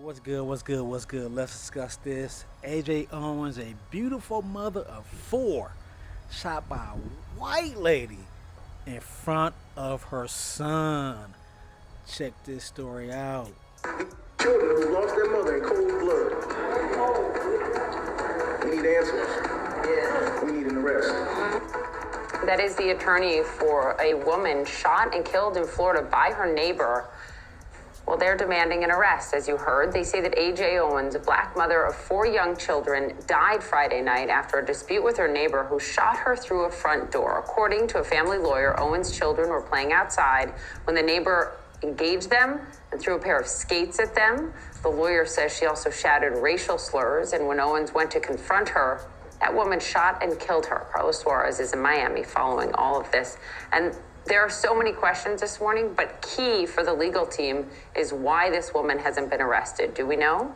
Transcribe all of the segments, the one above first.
What's good? What's good? What's good? Let's discuss this. AJ Owens, a beautiful mother of four, shot by a white lady in front of her son. Check this story out. Children who lost their mother in cold blood. We need answers. Yeah. We need an arrest. That is the attorney for a woman shot and killed in Florida by her neighbor. Well, they're demanding an arrest, as you heard. They say that A.J. Owens, a black mother of four young children, died Friday night after a dispute with her neighbor who shot her through a front door. According to a family lawyer, Owens' children were playing outside when the neighbor engaged them and threw a pair of skates at them. The lawyer says she also shouted racial slurs, and when Owens went to confront her, that woman shot and killed her. Carlos Suarez is in Miami following all of this. And there are so many questions this morning, but key for the legal team is why this woman hasn't been arrested. Do we know?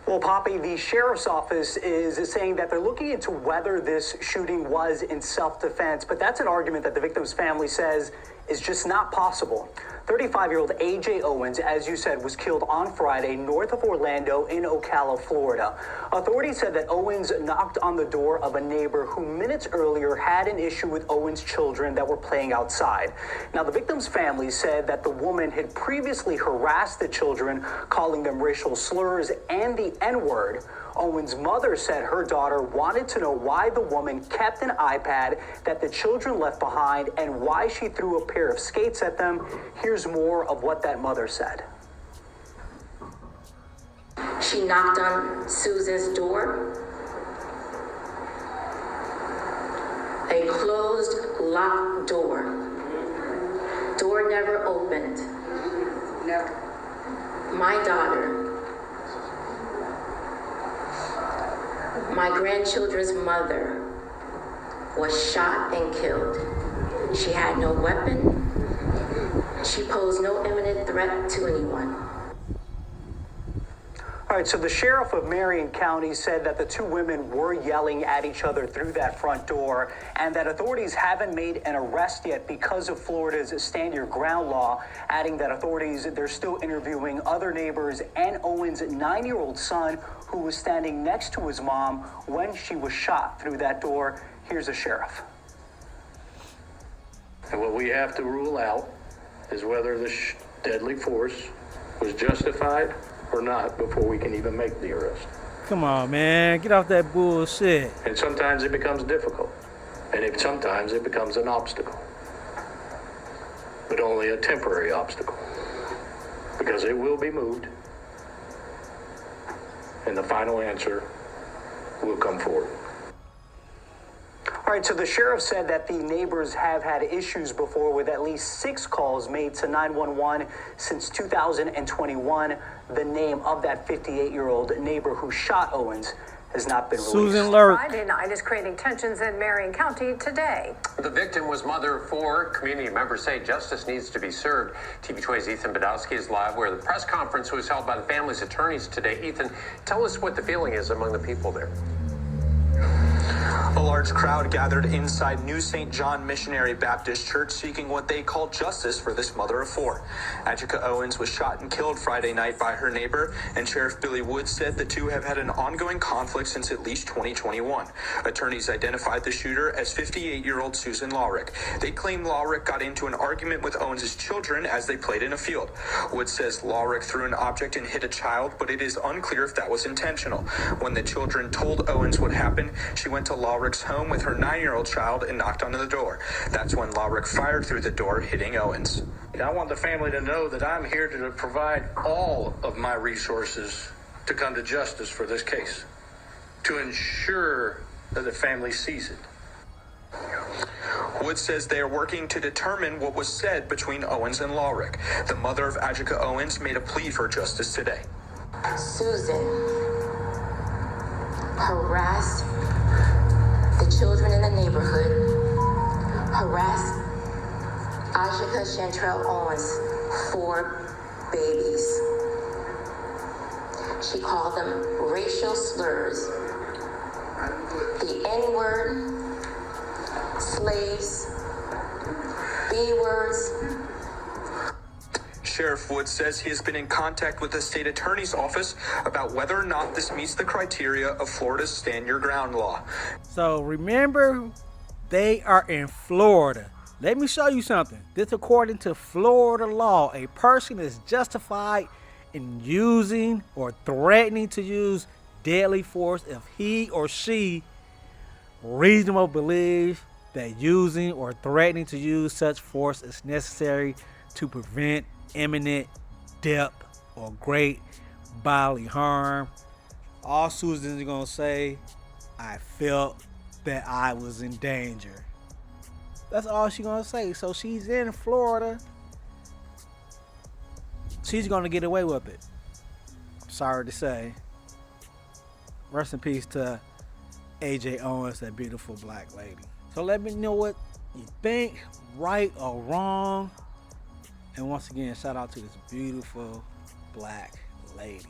Well, Poppy, the sheriff's office is saying that they're looking into whether this shooting was in self-defense, but that's an argument that the victim's family says is just not possible. 35-year-old A.J. Owens, as you said, was killed on Friday north of Orlando in Ocala, Florida. Authorities said that Owens knocked on the door of a neighbor who minutes earlier had an issue with Owens' children that were playing outside. Now, the victim's family said that the woman had previously harassed the children, calling them racial slurs and the N-word. Owens' mother said her daughter wanted to know why the woman kept an iPad that the children left behind and why she threw a pair of skates at them. Here's more of what that mother said. She knocked on Susan's door. A closed, locked door. Door never opened. Never. My daughter, my grandchildren's mother, was shot and killed. She had no weapon. She posed no imminent threat to anyone. All right, so the sheriff of Marion County said that the two women were yelling at each other through that front door and that authorities haven't made an arrest yet because of Florida's stand your ground law, adding that authorities, they're still interviewing other neighbors and Owens' 9-year-old son who was standing next to his mom when she was shot through that door. Here's the sheriff. And what we have to rule out is whether the deadly force was justified or not before we can even make the arrest. Come on, man. Get off that bullshit. And sometimes it becomes difficult. And sometimes it becomes an obstacle. But only a temporary obstacle. Because it will be moved. And the final answer will come forward. All right, so the sheriff said that the neighbors have had issues before with at least 6 calls made to 911 since 2021. The name of that 58-year-old neighbor who shot Owens has not been released. Susan Lurk. Friday night is creating tensions in Marion County today. The victim was mother of 4. Community members say justice needs to be served. TV2's Ethan Badowski is live where the press conference was held by the family's attorneys today. Ethan, tell us what the feeling is among the people there. A large crowd gathered inside New St. John Missionary Baptist Church seeking what they call justice for this mother of 4. Adjika Owens was shot and killed Friday night by her neighbor, and Sheriff Billy Woods said the two have had an ongoing conflict since at least 2021. Attorneys identified the shooter as 58-year-old Susan Lawrick. They claim Lawrick got into an argument with Owens' children as they played in a field. Woods says Lawrick threw an object and hit a child, but it is unclear if that was intentional. When the children told Owens what happened, she went to Lawrick's home with her 9-year-old child and knocked on the door. That's when Lawrick fired through the door, hitting Owens. I want the family to know that I'm here to provide all of my resources to come to justice for this case, to ensure that the family sees it. Woods says they are working to determine what was said between Owens and Lawrick. The mother of Adjika Owens made a plea for justice today. Susan harassed the children in the neighborhood, harassed Ajika Chantrell Owens' 4 babies. She called them racial slurs, the N-word, slaves, B-words. Sheriff Woods says he has been in contact with the state attorney's office about whether or not this meets the criteria of Florida's Stand Your Ground law. So remember, they are in Florida. Let me show you something. This, according to Florida law, a person is justified in using or threatening to use deadly force if he or she reasonably believes that using or threatening to use such force is necessary to prevent imminent death or great bodily harm. All Susan's gonna say, I felt that I was in danger. That's all she's gonna say. So she's in Florida. She's gonna get away with it. Sorry to say. Rest in peace to AJ Owens, that beautiful black lady. So let me know what you think, right or wrong. And once again, shout out to this beautiful black lady.